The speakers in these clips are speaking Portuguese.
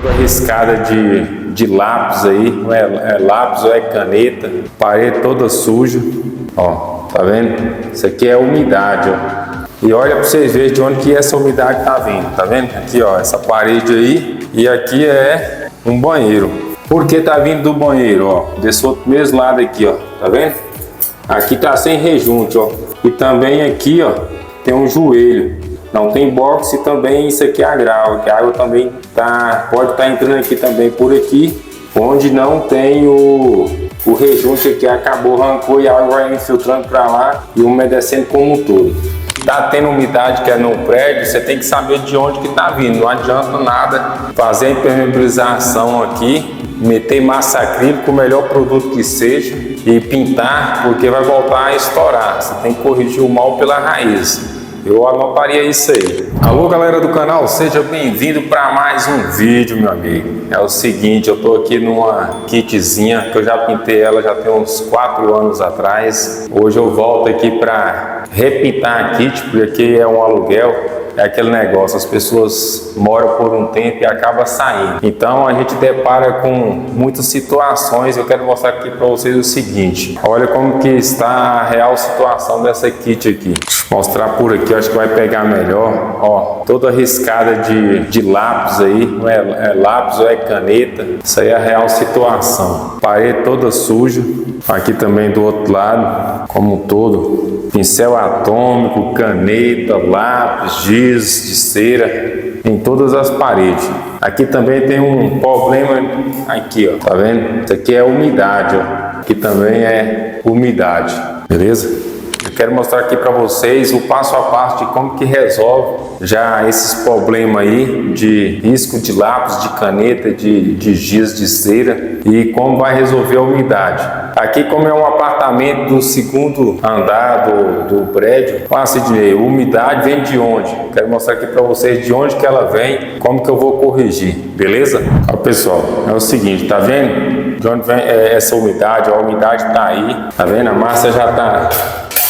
toda riscada de lápis aí, não é lápis ou é caneta, parede toda suja, ó, tá vendo? Isso aqui é umidade, ó. E olha para vocês verem de onde que essa umidade tá vindo, tá vendo? Aqui, ó, essa parede aí, e aqui é um banheiro. Por que tá vindo do banheiro, ó? Desse outro mesmo lado aqui, ó, tá vendo? Aqui tá sem rejunte, ó. E também aqui, ó, tem um joelho. Não tem box e também isso aqui é a grava, que a água também pode estar entrando aqui também por aqui, onde não tem o rejunte aqui, acabou, arrancou e a água vai infiltrando para lá e umedecendo como um todo. Tá tendo umidade que é no prédio, você tem que saber de onde que tá vindo. Não adianta nada fazer a impermeabilização aqui, meter massa acrílica, o melhor produto que seja, e pintar, porque vai voltar a estourar. Você tem que corrigir o mal pela raiz. Eu anotaria isso aí. Alô, galera do canal, seja bem-vindo para mais um vídeo, meu amigo. É o seguinte, eu tô aqui numa kitzinha que eu já pintei ela já tem uns 4 anos atrás. Hoje eu volto aqui para repintar a kit, porque aqui é um aluguel. É aquele negócio, as pessoas moram por um tempo e acabam saindo. Então a gente depara com muitas situações. Eu quero mostrar aqui para vocês o seguinte. Olha como que está a real situação dessa kit aqui. Deixa eu mostrar por aqui, eu acho que vai pegar melhor. Ó, toda riscada de lápis aí, não é lápis ou é caneta. Isso aí é a real situação. Parede toda suja. Aqui também do outro lado, como um todo. Pincel atômico, caneta, lápis, giz de cera em todas as paredes. Aqui também tem um problema aqui, ó, tá vendo? Isso aqui é umidade, ó. Aqui também é umidade, beleza? Eu quero mostrar aqui para vocês o passo a passo de como que resolve já esses problemas aí de risco de lápis, de caneta, de giz de cera e como vai resolver a umidade. Aqui, como é um apartamento do segundo andar do prédio, Sidney, umidade vem de onde? Quero mostrar aqui para vocês de onde que ela vem, como que eu vou corrigir, beleza? Ó, pessoal, é o seguinte, tá vendo? De onde vem essa umidade? A umidade tá aí, tá vendo? A massa já tá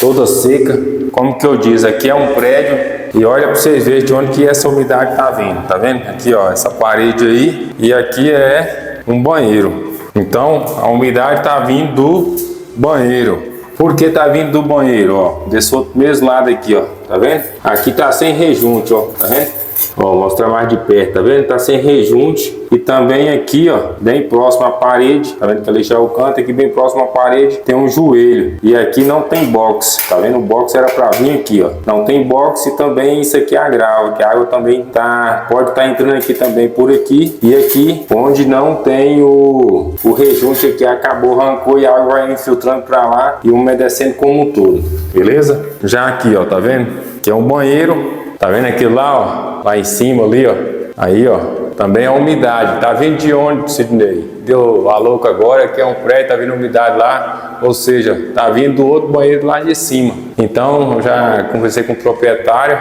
toda seca. Como que eu disse, aqui é um prédio e olha para vocês verem de onde que essa umidade tá vindo, tá vendo? Aqui, ó, essa parede aí e aqui é um banheiro. Então a umidade tá vindo do banheiro. Por que tá vindo do banheiro, ó? Desse outro mesmo lado aqui, ó, tá vendo? Aqui tá sem rejunte, ó, tá vendo? Ó, vou mostrar mais de perto, tá vendo? Tá sem rejunte. E também aqui, ó, bem próximo à parede, tá vendo que ali já é o canto, aqui bem próximo à parede tem um joelho. E aqui não tem box, tá vendo? O box era pra vir aqui, ó. Não tem box e também isso aqui é a grava, que a água também pode estar entrando aqui também por aqui. E aqui, onde não tem o rejunte aqui, acabou, arrancou e a água vai infiltrando pra lá e umedecendo como um todo, beleza? Já aqui, ó, tá vendo? Aqui é um banheiro, tá vendo aquilo lá, ó? Lá em cima ali, ó. Aí, ó. Também a umidade. Tá vindo de onde, Sidney? Deu a louca agora, que é um prédio, tá vindo umidade lá. Ou seja, tá vindo do outro banheiro lá de cima. Então, eu já conversei com o proprietário.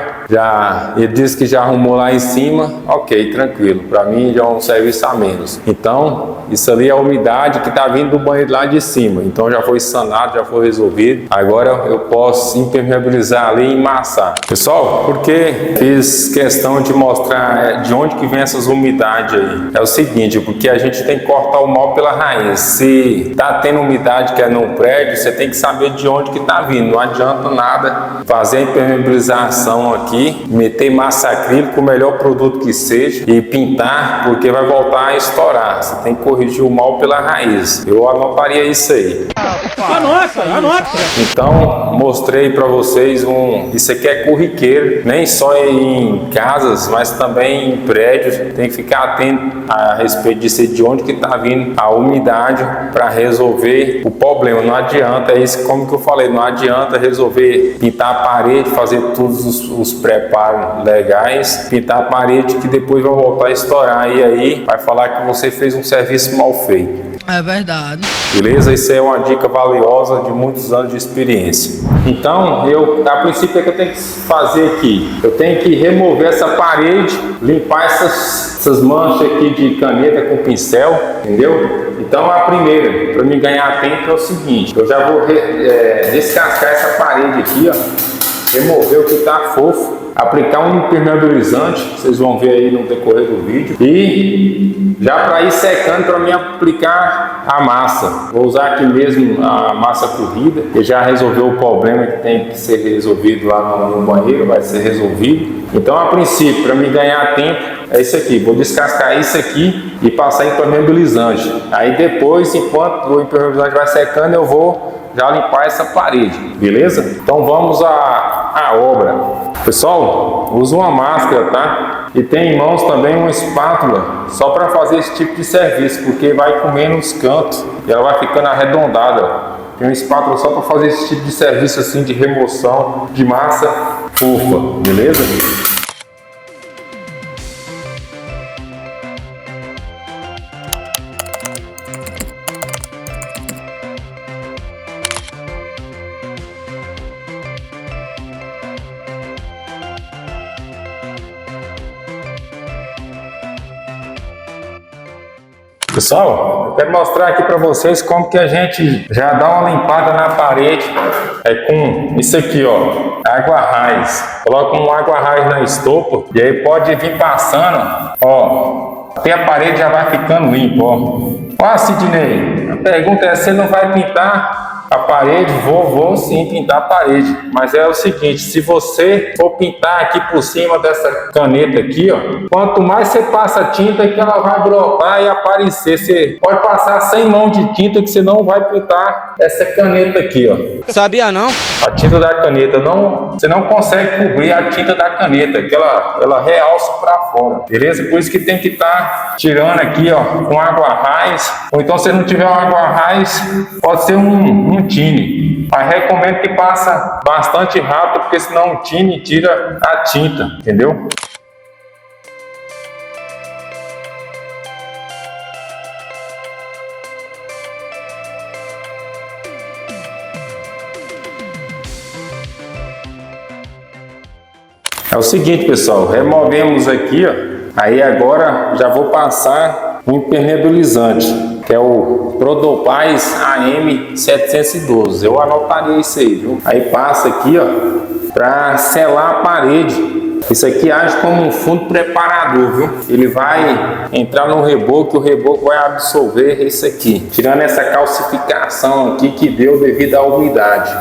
Ele disse que já arrumou lá em cima. Ok, tranquilo. Para mim já é um serviço a menos. Então, isso ali é a umidade que tá vindo do banheiro lá de cima. Então, já foi sanado, já foi resolvido. Agora eu posso impermeabilizar ali e emassar. Pessoal, por que fiz questão de mostrar de onde que vem essas umidades aí? É o seguinte, porque a gente tem que cortar o mal pela raiz. Se tá tendo umidade que é no prédio, você tem que saber de onde que tá vindo. Não adianta nada fazer a impermeabilização aqui, meter massa acrílica, o melhor produto que seja, e pintar, porque vai voltar a estourar. Você tem que corrigir o mal pela raiz. Eu anotaria isso aí. Anota! Então, mostrei para vocês isso aqui é corriqueiro, nem só em casas, mas também em prédios. Tem que ficar atento a respeito disso, de onde que tá vindo a umidade para resolver o problema. Não adianta, é isso como que eu falei, não adianta resolver pintar a parede, fazer todos os preparos legais, pintar a parede que depois vai voltar a estourar e aí vai falar que você fez um serviço mal feito. É verdade. Beleza? Isso é uma dica valiosa de muitos anos de experiência. Então, a princípio, o que eu tenho que fazer aqui? Eu tenho que remover essa parede, limpar essas manchas aqui de caneta com pincel, entendeu? Então, a primeira, para me ganhar tempo, é o seguinte: eu já vou descascar essa parede aqui, ó. remover o que está fofo, aplicar um impermeabilizante, vocês vão ver aí no decorrer do vídeo, e já para ir secando para mim aplicar a massa. Vou usar aqui mesmo a massa corrida, que já resolveu o problema que tem que ser resolvido lá no banheiro, vai ser resolvido. Então, a princípio, para me ganhar tempo, é isso aqui. Vou descascar isso aqui e passar impermeabilizante. Aí depois, enquanto o impermeabilizante vai secando, eu vou já limpar essa parede, beleza? Então vamos à obra. Pessoal, usa uma máscara, tá? E tem em mãos também uma espátula, só para fazer esse tipo de serviço, porque vai comendo os cantos e ela vai ficando arredondada. Tem uma espátula só para fazer esse tipo de serviço assim de remoção de massa fofa, beleza? Pessoal, eu quero mostrar aqui para vocês como que a gente já dá uma limpada na parede com isso aqui, ó, água raiz. Coloca um água raiz na estopa e aí pode vir passando, ó, até a parede já vai ficando limpa, ó. Ó, Sidney, a pergunta é: você não vai pintar a parede? Vou sim pintar a parede, mas é o seguinte: se você for pintar aqui por cima dessa caneta aqui, ó, quanto mais você passa tinta, que ela vai brotar e aparecer. Você pode passar 100 mãos de tinta que você não vai pintar essa caneta aqui, ó. Sabia não? A tinta da caneta você não consegue cobrir a tinta da caneta, que ela realça para fora, beleza? Por isso que tem que estar tirando aqui, ó, com água raiz, ou então se não tiver uma água raiz, pode ser um tine. Mas recomendo que passa bastante rápido, porque senão o tine tira a tinta, entendeu? É o seguinte, pessoal, removemos aqui, ó. Aí agora já vou passar o impermeabilizante, que é o Prodopaz AM712. Eu anotaria isso aí, viu? Aí passa aqui, ó, para selar a parede. Isso aqui age como um fundo preparador, viu? Ele vai entrar no reboco, o reboco vai absorver isso aqui, tirando essa calcificação aqui que deu devido à umidade.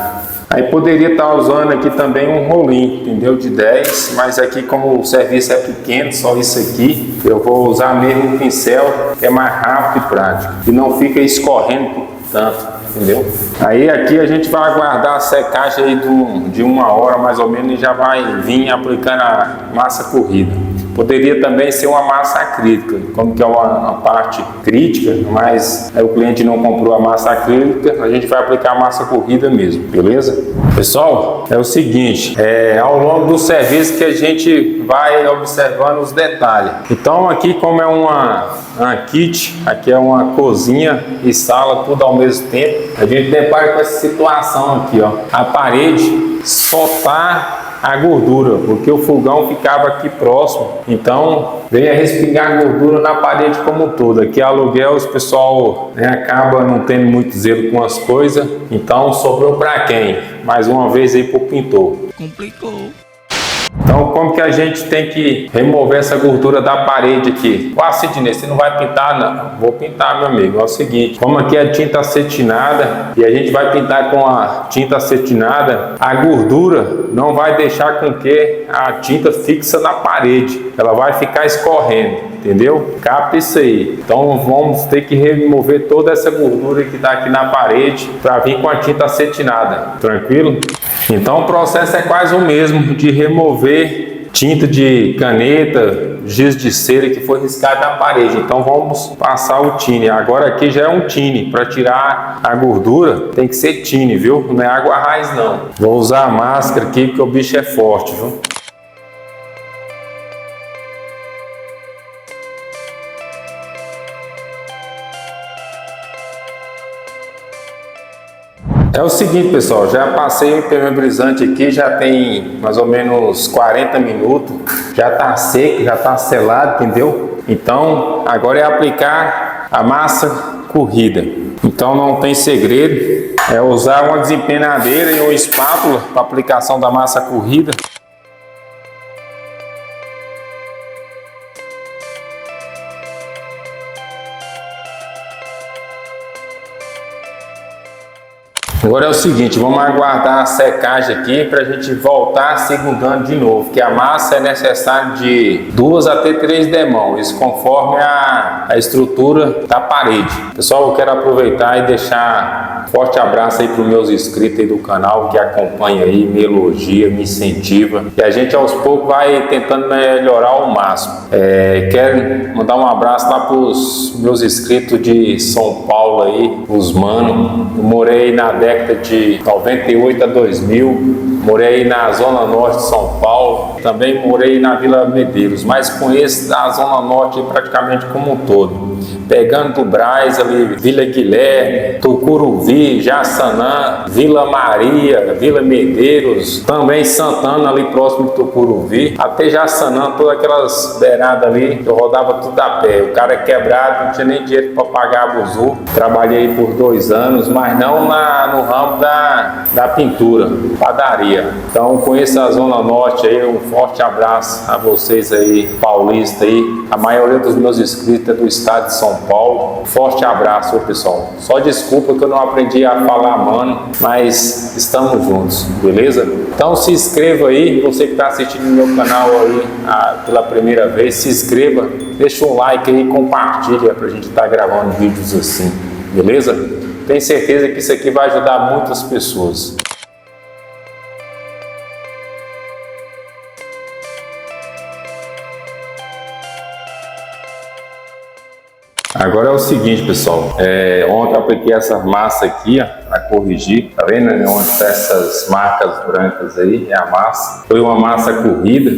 Aí poderia estar usando aqui também um rolinho, entendeu? De 10, mas aqui como o serviço é pequeno, só isso aqui, eu vou usar mesmo um pincel, que é mais rápido e prático, e não fica escorrendo tanto, entendeu? Aí aqui a gente vai aguardar a secagem aí de 1 hora mais ou menos e já vai vir aplicando a massa corrida. Poderia também ser uma massa acrílica, como que é uma parte crítica, mas aí o cliente não comprou a massa acrílica, a gente vai aplicar a massa corrida mesmo, beleza? Pessoal, é o seguinte, ao longo do serviço que a gente vai observando os detalhes. Então aqui, como é uma kit, aqui é uma cozinha e sala, tudo ao mesmo tempo, a gente depara com essa situação aqui, ó, a parede soltar a gordura, porque o fogão ficava aqui próximo, então veio a respingar gordura na parede como um todo. Aqui aluguel, os pessoal, né, acaba não tendo muito zelo com as coisas, então sobrou para quem? Mais uma vez aí pro pintor. Complicou. Então, como que a gente tem que remover essa gordura da parede aqui? Ah, Sidney, você não vai pintar? Não, vou pintar, meu amigo. É o seguinte, como aqui é tinta acetinada e a gente vai pintar com a tinta acetinada, a gordura não vai deixar com que a tinta fixa na parede. Ela vai ficar escorrendo, entendeu? Capta isso aí. Então, vamos ter que remover toda essa gordura que está aqui na parede para vir com a tinta acetinada. Tranquilo? Então, o processo é quase o mesmo de remover tinta de caneta, giz de cera que foi riscado na parede. Então vamos passar o tine. Agora aqui já é um tine. Para tirar a gordura tem que ser tine, viu? Não é água raiz não. Vou usar a máscara aqui porque o bicho é forte, viu? É o seguinte, pessoal, já passei o impermeabilizante aqui, já tem mais ou menos 40 minutos, já está seco, já está selado, entendeu? Então, agora é aplicar a massa corrida. Então não tem segredo, é usar uma desempenadeira e uma espátula para aplicação da massa corrida. Agora é o seguinte, vamos aguardar a secagem aqui para a gente voltar segundando de novo, que a massa é necessário de 2 até 3 demãos, isso conforme a estrutura da parede. Pessoal, eu quero aproveitar e deixar um forte abraço aí para os meus inscritos aí do canal, que acompanha aí, me elogia, me incentiva, e a gente aos poucos vai tentando melhorar ao máximo. Quero mandar um abraço lá para os meus inscritos de São Paulo aí, os mano. Eu morei na década de 98 a 2000, morei na Zona Norte de São Paulo, também morei na Vila Medeiros, mas conheço a Zona Norte praticamente como um todo, pegando do Brás ali, Vila Guilherme, Tucuruvi, Jaçanã, Vila Maria, Vila Medeiros, também Santana ali próximo de Tucuruvi, até Jaçanã, todas aquelas beiradas ali, eu rodava tudo a pé. O cara é quebrado, não tinha nem dinheiro para pagar a buzu. Trabalhei por 2 anos, mas não no ramo da pintura, padaria. Então conheço a Zona Norte aí, um forte abraço a vocês aí, paulista aí. A maioria dos meus inscritos é do estado de São Paulo. Forte abraço, pessoal. Só desculpa que eu não aprendi a falar mano, mas estamos juntos, beleza? Então se inscreva aí, você que está assistindo no meu canal aí pela primeira vez, se inscreva, deixa um like aí, compartilha pra gente estar gravando vídeos assim, beleza? Tenho certeza que isso aqui vai ajudar muitas pessoas. Agora é o seguinte, pessoal, ontem eu apliquei essa massa aqui, para corrigir, tá vendo onde tá essas marcas brancas aí, é a massa. Foi uma massa corrida.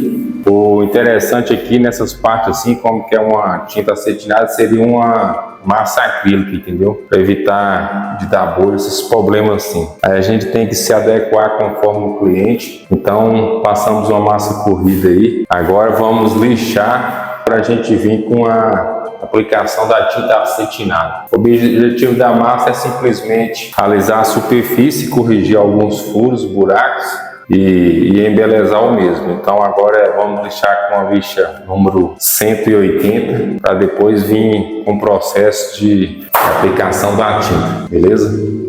O interessante aqui nessas partes assim, como que é uma tinta acetinada, seria uma massa acrílica, entendeu? Para evitar de dar bolha, esses problemas assim. Aí a gente tem que se adequar conforme o cliente. Então passamos uma massa corrida aí. Agora vamos lixar para a gente vir com a aplicação da tinta acetinada. O objetivo da massa é simplesmente alisar a superfície, corrigir alguns furos, buracos e embelezar o mesmo. Então agora vamos lixar com a lixa número 180 para depois vir com o processo de aplicação da tinta, beleza?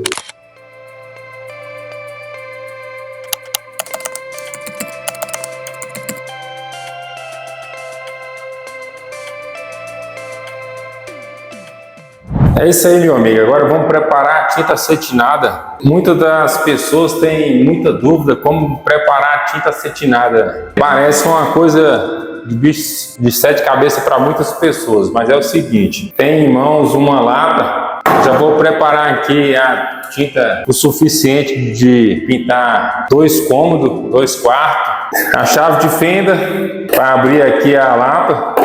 É isso aí, meu amigo. Agora vamos preparar a tinta acetinada. Muitas das pessoas têm muita dúvida como preparar a tinta acetinada. Parece uma coisa de bicho de 7 cabeças para muitas pessoas, mas é o seguinte: tem em mãos uma lata. Já vou preparar aqui a tinta o suficiente de pintar 2 cômodos, 2 quartos. A chave de fenda para abrir aqui a lata.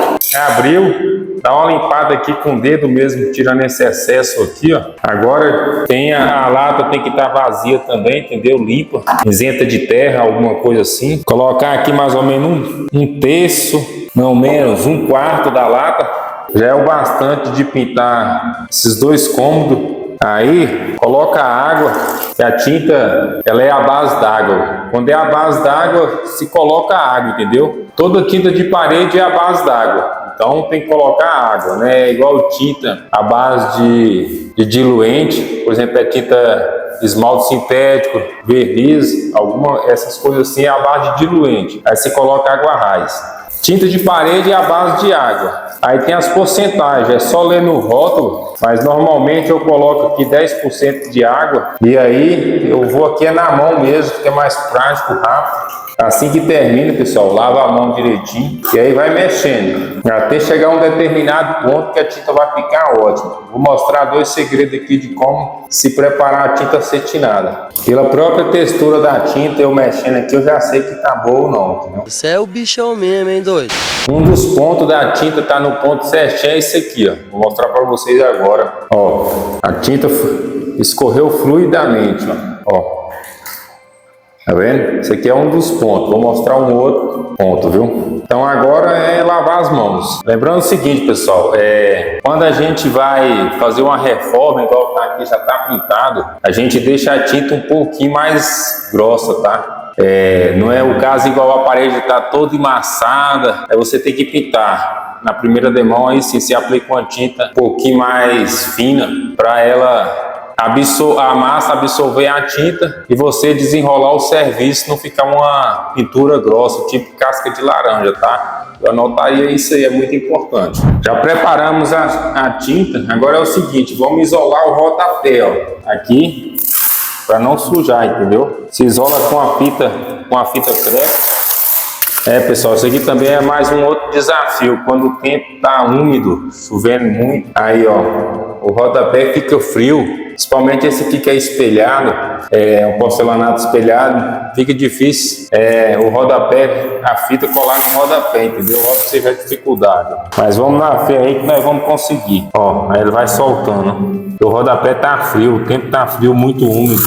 Abriu, dá uma limpada aqui com o dedo mesmo, tirando esse excesso aqui, ó. Agora tem a lata, tem que estar vazia também, entendeu? Limpa, isenta de terra, alguma coisa assim. Colocar aqui mais ou menos um terço, não menos, 1/4 da lata. Já é o bastante de pintar esses 2 cômodos. Aí coloca a água, que a tinta ela é a base d'água. Quando é a base d'água, se coloca a água, entendeu? Toda tinta de parede é a base d'água. Então tem que colocar água, né? Igual tinta à base de diluente, por exemplo, é tinta esmalte sintético, verniz, essas coisas assim é a base de diluente. Aí você coloca água raiz. Tinta de parede é a base de água. Aí tem as porcentagens, é só ler no rótulo, mas normalmente eu coloco aqui 10% de água e aí eu vou aqui na mão mesmo, que é mais prático, rápido. Assim que termina, pessoal, lava a mão direitinho e aí vai mexendo até chegar a um determinado ponto que a tinta vai ficar ótima. Vou mostrar 2 segredos aqui de como se preparar a tinta acetinada. Pela própria textura da tinta, eu mexendo aqui, eu já sei que tá boa ou não, entendeu? Você é o bichão mesmo, hein, doido? Um dos pontos da tinta tá no ponto certinho, é esse aqui, ó. Vou mostrar para vocês agora. Ó, a tinta escorreu fluidamente, ó. Tá vendo? Esse aqui é um dos pontos. Vou mostrar um outro ponto, viu? Então agora é lavar as mãos. Lembrando o seguinte, pessoal, quando a gente vai fazer uma reforma, igual tá aqui, já tá pintado, a gente deixa a tinta um pouquinho mais grossa, tá? Não é o caso igual a parede tá toda embaçada, aí você tem que pintar. Na primeira demão aí sim, você aplica uma tinta um pouquinho mais fina para ela a massa absorver a tinta e você desenrolar o serviço, não ficar uma pintura grossa, tipo casca de laranja, tá? Eu anotaria isso aí, é muito importante. Já preparamos a tinta, agora é o seguinte, vamos isolar o rodapé, ó, aqui, para não sujar, entendeu? Se isola com a fita crepe. Pessoal, isso aqui também é mais um outro desafio, quando o tempo tá úmido, chovendo muito, aí ó, o rodapé fica frio. Principalmente esse aqui que é espelhado, um porcelanato espelhado, fica difícil o rodapé, a fita colar no rodapé, entendeu? Ó, você tiver dificuldade. Mas vamos na fé aí que nós vamos conseguir. Ó, aí ele vai soltando. O rodapé tá frio, o tempo tá frio, muito úmido.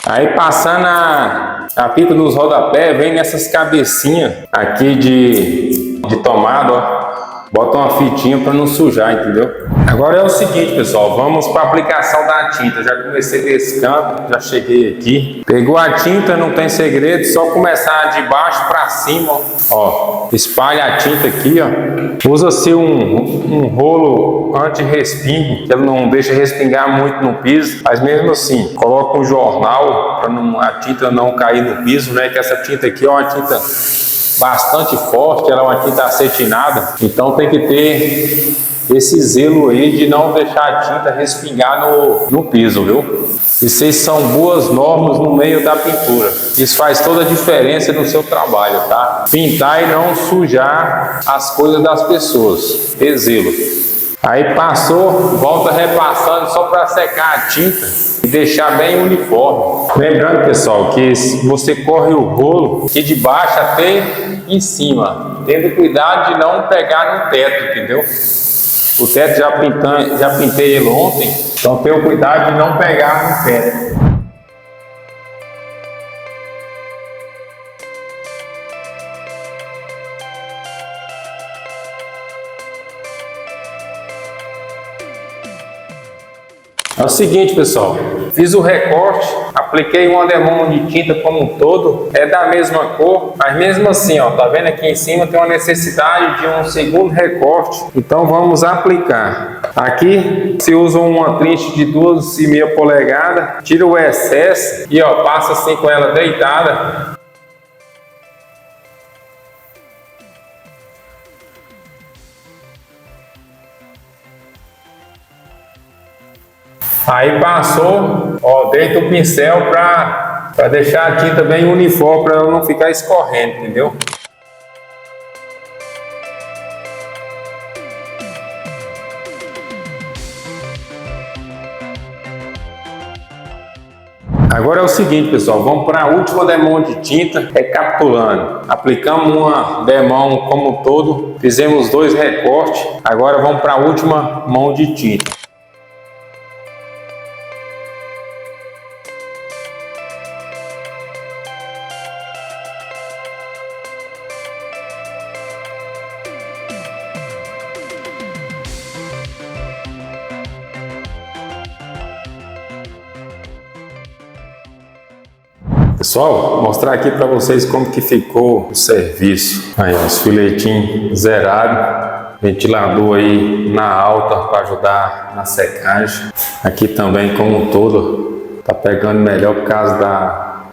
Aí passando a fita nos rodapés, vem nessas cabecinhas aqui de tomada, ó. Bota uma fitinha para não sujar, entendeu? Agora é o seguinte, pessoal, vamos para a aplicação da tinta. Já comecei desse canto, já cheguei aqui. Pegou a tinta, não tem segredo, só começar de baixo para cima, ó. Espalha a tinta aqui, ó. Usa-se um rolo anti-respingo, que ele não deixa respingar muito no piso, mas mesmo assim, coloca um jornal para a tinta não cair no piso, né? Que essa tinta aqui é uma tinta bastante forte, ela é uma tinta acetinada, então tem que ter esse zelo aí de não deixar a tinta respingar no piso, viu? Isso aí são boas normas no meio da pintura. Isso faz toda a diferença no seu trabalho, tá? Pintar e não sujar as coisas das pessoas. Ter zelo. Aí passou, volta repassando só para secar a tinta e deixar bem uniforme. Lembrando, pessoal, que você corre o rolo aqui de baixo até em cima, tendo cuidado de não pegar no teto, entendeu? O teto já pintei ele ontem, então tenho cuidado de não pegar no teto. É o seguinte, pessoal, fiz o recorte, apliquei uma demão de tinta como um todo, é da mesma cor, mas mesmo assim, ó, tá vendo aqui em cima tem uma necessidade de um segundo recorte, então vamos aplicar. Aqui se usa uma trinche de 2,5 polegadas, tira o excesso e ó, passa assim com ela deitada. Aí passou, ó, deita o pincel para deixar a tinta bem uniforme, para ela não ficar escorrendo, entendeu? Agora é o seguinte, pessoal, vamos para a última demão de tinta, recapitulando. Aplicamos uma demão como um todo, fizemos 2 recortes, agora vamos para a última mão de tinta. Pessoal, mostrar aqui para vocês como que ficou o serviço. Aí, ó, os filetinhos zerados, ventilador aí na alta para ajudar na secagem. Aqui também como um todo, tá pegando melhor por causa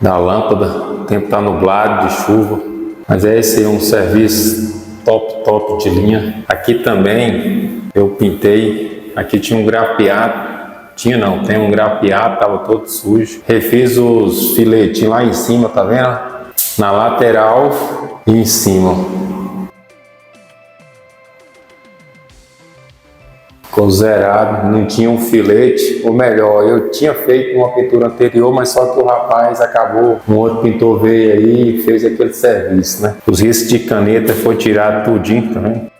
da lâmpada. O tempo tá nublado, de chuva. Mas é esse aí, um serviço top de linha. Aqui também eu pintei, aqui tinha um grapeado. Tem um grapeado, tava todo sujo. Refiz os filetinhos lá em cima, tá vendo? Na lateral e em cima. Ficou zerado, não tinha um filete. Ou melhor, eu tinha feito uma pintura anterior, mas só que o rapaz acabou, um outro pintor veio aí e fez aquele serviço, né? Os riscos de caneta foi tirado tudinho também.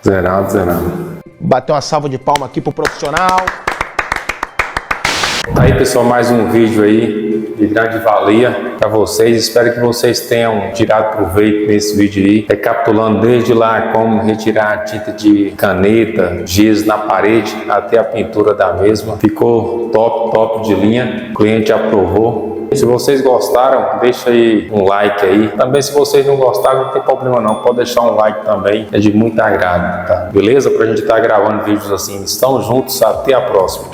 Zerado. bater uma salva de palma aqui pro profissional. Tá aí, pessoal, mais um vídeo aí de grande valia para vocês. Espero que vocês tenham tirado proveito nesse vídeo aí, recapitulando desde lá como retirar a tinta de caneta, giz na parede até a pintura da mesma. Ficou top de linha, o cliente aprovou. Se vocês gostaram, deixa aí um like aí. Também, se vocês não gostaram, não tem problema não, pode deixar um like também, é de muito agrado, tá? Beleza? Pra gente estar gravando vídeos assim. Estamos juntos, até a próxima.